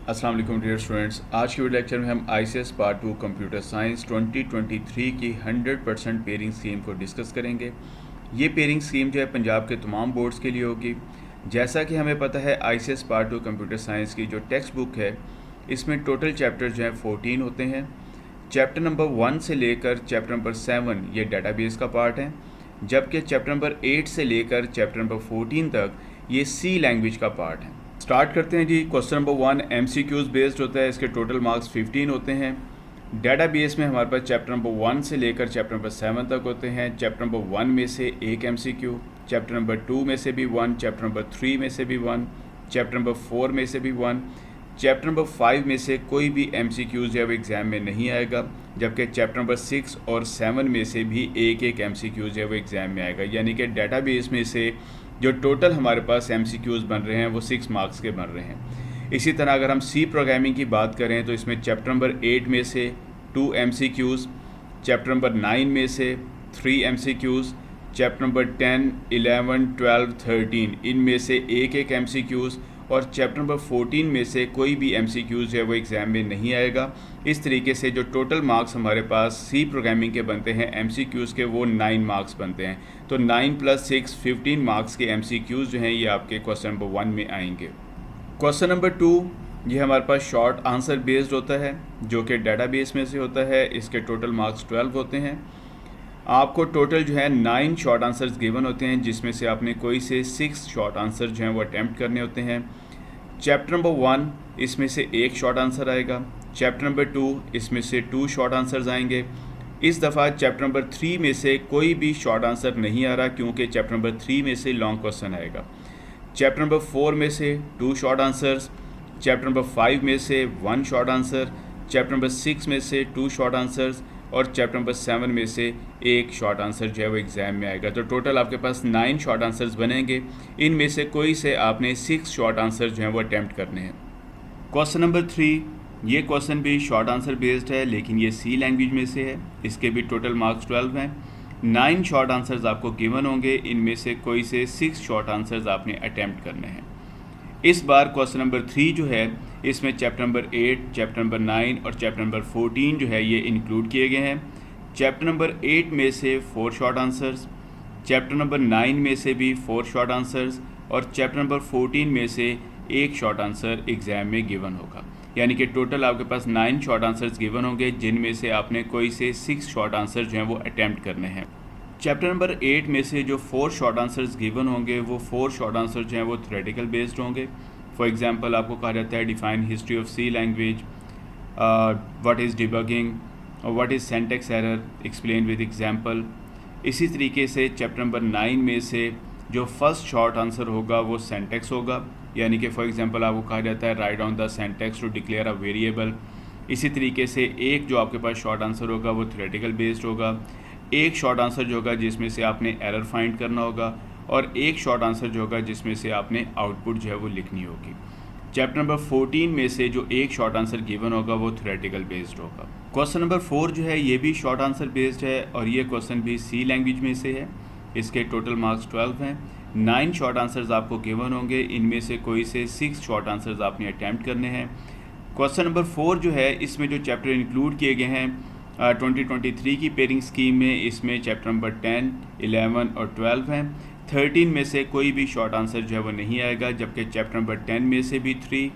अस्सलाम वालेकुम dear students. आज के वीडियो लेक्चर में हम ICS पार्ट 2 कंप्यूटर साइंस 2023 की 100% पेयरिंग स्कीम को डिस्कस करेंगे। ये पेयरिंग स्कीम जो है पंजाब के तमाम बोर्ड्स के लिए होगी। जैसा कि हमें पता है ICS पार्ट 2 कंप्यूटर साइंस की जो टेक्स्ट बुक है इसमें टोटल चैप्टर जो है 14 होते हैं। चैप्टर नंबर 1 से लेकर चैप्टर नंबर 7 ये डाटाबेस का पार्ट है, जबकि चैप्टर नंबर 8 से लेकर चैप्टर नंबर 14 तक ये C लैंग्वेज का पार्ट है। स्टार्ट करते हैं जी। क्वेश्चन नंबर 1 MCQs बेस्ड होता है, इसके टोटल मार्क्स 15 होते हैं। डाटाबेस में हमारे पास चैप्टर नंबर 1 से लेकर चैप्टर नंबर 7 तक होते हैं। चैप्टर नंबर 1 में से एक MCQ, चैप्टर नंबर 2 में से भी 1, चैप्टर नंबर 3 में से भी 1, चैप्टर नंबर 4 में से भी 1, चैप्टर नंबर 5 में से कोई भी MCQs जो है वो एग्ज़ाम में नहीं आएगा, जबकि चैप्टर नंबर 6 और 7 में से भी एक MCQ जो है वो एग्ज़ाम में आएगा। यानी कि डाटाबेस में से जो टोटल हमारे पास MCQs बन रहे हैं वो 6 मार्क्स के बन रहे हैं। इसी तरह अगर हम C प्रोग्रामिंग की बात करें तो इसमें चैप्टर नंबर 8 में से 2 MCQs, चैप्टर नंबर 9 में से 3 MCQs, चैप्टर नंबर 10, 11, 12, 13 इनमें से एक MCQs और चैप्टर नंबर 14 में से कोई भी MCQs जो है वो एग्ज़ाम में नहीं आएगा। इस तरीके से जो टोटल मार्क्स हमारे पास C प्रोग्रामिंग के बनते हैं MCQs के, वो 9 मार्क्स बनते हैं। तो 9 + 6 15 मार्क्स के MCQs जो हैं ये आपके क्वेश्चन नंबर 1 में आएंगे। क्वेश्चन नंबर 2 ये हमारे पास शॉर्ट आंसर बेस्ड होता है, जो कि डाटाबेस में से होता है। इसके टोटल मार्क्स 12 होते हैं। आपको टोटल जो है 9 शॉर्ट आंसर्स गिवन होते हैं, जिसमें से आपने कोई से 6 शॉर्ट आंसर जो हैं वो अटैम्प्ट करने होते हैं। चैप्टर नंबर 1 इसमें से एक शॉर्ट आंसर आएगा। चैप्टर नंबर 2 इसमें से 2 शॉर्ट आंसर्स आएंगे। इस दफ़ा चैप्टर नंबर 3 में से कोई भी शॉर्ट आंसर नहीं आ रहा, क्योंकि चैप्टर नंबर 3 में से लॉन्ग क्वेश्चन आएगा। चैप्टर नंबर 4 में से 2 शॉर्ट आंसर्स, चैप्टर नंबर 5 में से 1 शॉर्ट आंसर, चैप्टर नंबर 6 में से 2 शॉर्ट आंसर्स और चैप्टर नंबर 7 में से एक शॉर्ट आंसर जो है वो एग्ज़ाम में आएगा। तो टोटल आपके पास 9 शॉर्ट आंसर्स बनेंगे। इनमें से कोई से आपने 6 शॉर्ट आंसर जो हैं वो अटैम्प्ट करने हैं। क्वेश्चन नंबर 3 ये क्वेश्चन भी शॉर्ट आंसर बेस्ड है, लेकिन ये C लैंग्वेज में से है। इसके भी टोटल मार्क्स 12 हैं। 9 शॉर्ट आंसर्स आपको गिवन होंगे, इनमें से कोई से 6 शॉर्ट आंसर्स आपने अटैम्प्ट करने हैं। इस बार क्वेश्चन नंबर 3 जो है इसमें चैप्टर नंबर 8, चैप्टर नंबर 9 और चैप्टर नंबर 14 जो है ये इंक्लूड किए गए हैं। चैप्टर नंबर 8 में से 4 शॉर्ट आंसर्स, चैप्टर नंबर 9 में से भी 4 शॉर्ट आंसर्स और चैप्टर नंबर 14 में से एक शॉर्ट आंसर एग्ज़ाम में गिवन होगा। यानी कि टोटल आपके पास 9 शॉर्ट आंसर्स गिवन होंगे, जिनमें से आपने कोई से 6 शॉर्ट आंसर जो हैं वो अटैम्प्ट करने हैं। चैप्टर नंबर 8 में से जो 4 शॉर्ट आंसर्स गिवन होंगे वो 4 शॉर्ट आंसर जो हैं वो थ्योरेटिकल बेस्ड होंगे। फॉर एग्जांपल आपको कहा जाता है define history of C language, what is debugging और what is syntax error, explain with example. इसी तरीके से चैप्टर नंबर 9 में से जो फर्स्ट शॉर्ट आंसर होगा वो सिंटैक्स होगा। यानी कि फॉर एग्जांपल आपको कहा जाता है write down the syntax to declare a variable. इसी तरीके से एक जो आपके पास शॉर्ट आंसर होगा वो थ्योरेटिकल बेस्ड होगा। एक शॉर्ट आंसर जो होगा जिसमें से आपने एरर फाइंड करना होगा और एक शॉर्ट आंसर जो होगा जिसमें से आपने आउटपुट जो है वो लिखनी होगी। चैप्टर नंबर 14 में से जो एक शॉर्ट आंसर गिवन होगा वो थ्योरेटिकल बेस्ड होगा। क्वेश्चन नंबर 4 जो है ये भी शॉर्ट आंसर बेस्ड है और ये क्वेश्चन भी C लैंग्वेज में से है। इसके टोटल मार्क्स 12 हैं। 9 शॉर्ट आंसर्स आपको गिवन होंगे, इनमें से कोई से 6 शॉर्ट आंसर्स आपने अटैम्प्ट करने हैं। क्वेश्चन नंबर 4 जो है इसमें जो चैप्टर इंक्लूड किए गए हैं 2023 की पेयरिंग स्कीम में, इसमें चैप्टर नंबर 10, 11 और 12 हैं। 13 में से कोई भी शॉर्ट आंसर जो है वो नहीं आएगा, जबकि चैप्टर नंबर 10 में से भी 3,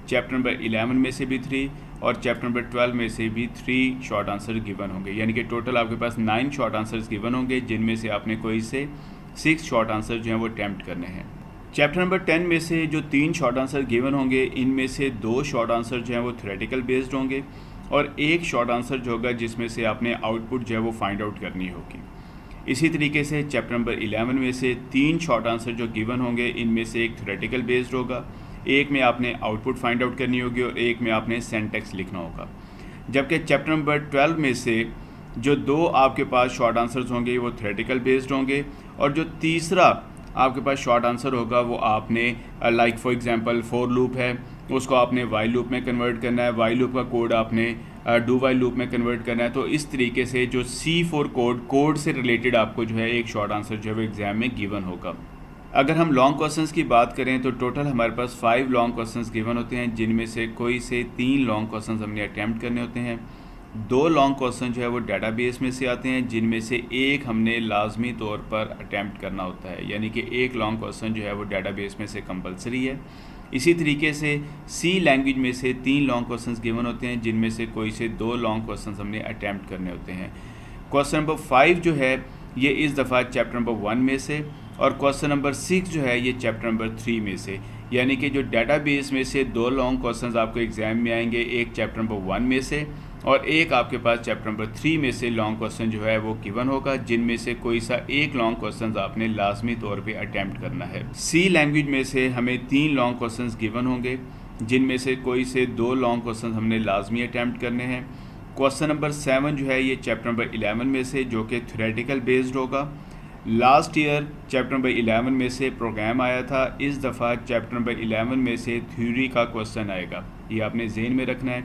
चैप्टर नंबर 11 में से भी 3 और चैप्टर नंबर 12 में से भी 3 शॉर्ट आंसर गिवन होंगे। यानी कि टोटल आपके पास 9 शॉर्ट आंसर्स गिवन होंगे, जिनमें से आपने कोई से 6 शॉर्ट आंसर जो हैं वो अटैम्प्ट करने हैं। चैप्टर नंबर 10 में से जो 3 शॉर्ट आंसर गिवन होंगे, इनमें से 2 शॉर्ट आंसर जो हैं वो थ्योरेटिकल बेस्ड होंगे और एक शॉर्ट आंसर जो होगा जिसमें से आपने आउटपुट जो है वो फाइंड आउट करनी होगी। इसी तरीके से चैप्टर नंबर 11 में से 3 शॉर्ट आंसर जो गिवन होंगे, इनमें से एक थ्योरेटिकल बेस्ड होगा, एक में आपने आउटपुट फाइंड आउट करनी होगी और एक में आपने सिंटैक्स लिखना होगा। जबकि चैप्टर नंबर 12 में से जो 2 आपके पास शॉर्ट आंसर्स होंगे वो थ्योरेटिकल बेस्ड होंगे और जो तीसरा आपके पास शॉर्ट आंसर होगा वो आपने like for example for loop है उसको आपने वाइल लूप में कन्वर्ट करना है, वाइल लूप का कोड आपने डू वाइल लूप में कन्वर्ट करना है। तो इस तरीके से जो C4 कोड से रिलेटेड आपको जो है एक शॉर्ट आंसर जो है वो एग्ज़ाम में गिवन होगा। अगर हम लॉन्ग क्वेश्चंस की बात करें तो टोटल हमारे पास 5 लॉन्ग क्वेश्चंस गिवन होते हैं, जिनमें से कोई से 3 लॉन्ग क्वेश्चंस हमने अटैम्प्ट करने होते हैं। 2 लॉन्ग क्वेश्चन जो है वो डेटाबेस में से आते हैं, जिनमें से एक हमने लाजमी तौर पर अटैम्प्ट करना होता है, यानी कि एक लॉन्ग क्वेश्चन जो है वो डेटाबेस में से कंपलसरी है। इसी तरीके से सी लैंग्वेज में से 3 लॉन्ग क्वेश्चंस गिवन होते हैं, जिनमें से कोई से 2 लॉन्ग क्वेश्चंस हमने अटैम्प्ट करने होते हैं। क्वेश्चन नंबर 5 जो है ये इस दफ़ा चैप्टर नंबर 1 में से, और क्वेश्चन नंबर 6 जो है ये चैप्टर नंबर 3 में से, यानी कि जो डेटाबेस में से 2 लॉन्ग क्वेश्चंस आपको एग्जाम में आएंगे, एक चैप्टर नंबर 1 में से और एक आपके पास चैप्टर नंबर 3 में से लॉन्ग क्वेश्चन जो है वो गिवन होगा, जिनमें से कोई सा एक लॉन्ग क्वेश्चन आपने लाजमी तौर पे अटैम्प्ट करना है। सी लैंग्वेज में से हमें 3 लॉन्ग क्वेश्चन गिवन होंगे, जिनमें से कोई से 2 लॉन्ग क्वेश्चन हमने लाजमी अटैम्प्ट करने हैं। क्वेश्चन नंबर 7 जो है ये चैप्टर नंबर 11 में से, जो कि थ्योरेटिकल बेस्ड होगा। लास्ट ईयर चैप्टर नंबर 11 में से प्रोग्राम आया था, इस दफ़ा चैप्टर नंबर 11 में से थ्योरी का क्वेश्चन आएगा, ये आपने ज़हन में रखना है।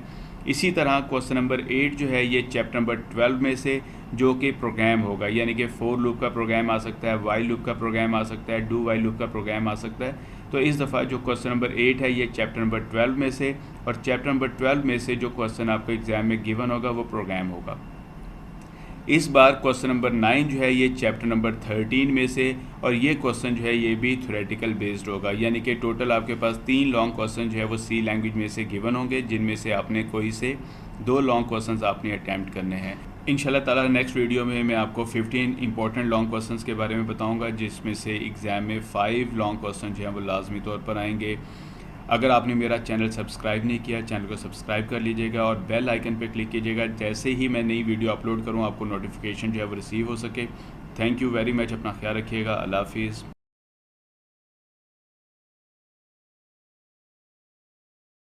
इसी तरह क्वेश्चन नंबर 8 जो है ये चैप्टर नंबर 12 में से, जो कि प्रोग्राम होगा, यानी कि फॉर लूप का प्रोग्राम आ सकता है, वाइल लूप का प्रोग्राम आ सकता है, डू वाइल लूप का प्रोग्राम आ सकता है। तो इस दफ़ा जो क्वेश्चन नंबर 8 है ये चैप्टर नंबर 12 में से, और चैप्टर नंबर 12 में से जो क्वेश्चन आपको एग्ज़ाम में गिवन होगा वो प्रोग्राम होगा। इस बार क्वेश्चन नंबर 9 जो है ये चैप्टर नंबर 13 में से, और ये क्वेश्चन जो है ये भी थ्योरेटिकल बेस्ड होगा, यानी कि टोटल आपके पास 3 लॉन्ग क्वेश्चन जो है वो सी लैंग्वेज में से गिवन होंगे, जिनमें से आपने कोई से 2 लॉन्ग क्वेश्चन आपने अटैम्प्ट करने हैं। इंशाल्लाह ताला नेक्स्ट वीडियो में मैं आपको 15 इंपॉर्टेंट लॉन्ग क्वेश्चंस के बारे में बताऊंगा, जिसमें से एग्ज़ाम में 5 लॉन्ग क्वेश्चन जो हैं वो लाजमी तौर पर आएंगे। अगर आपने मेरा चैनल सब्सक्राइब नहीं किया, चैनल को सब्सक्राइब कर लीजिएगा और बेल आइकन पर क्लिक कीजिएगा, जैसे ही मैं नई वीडियो अपलोड करूँ आपको नोटिफिकेशन जो है वो रिसीव हो सके। थैंक यू वेरी मच, अपना ख्याल रखिएगा। अल्लाह हाफिज़।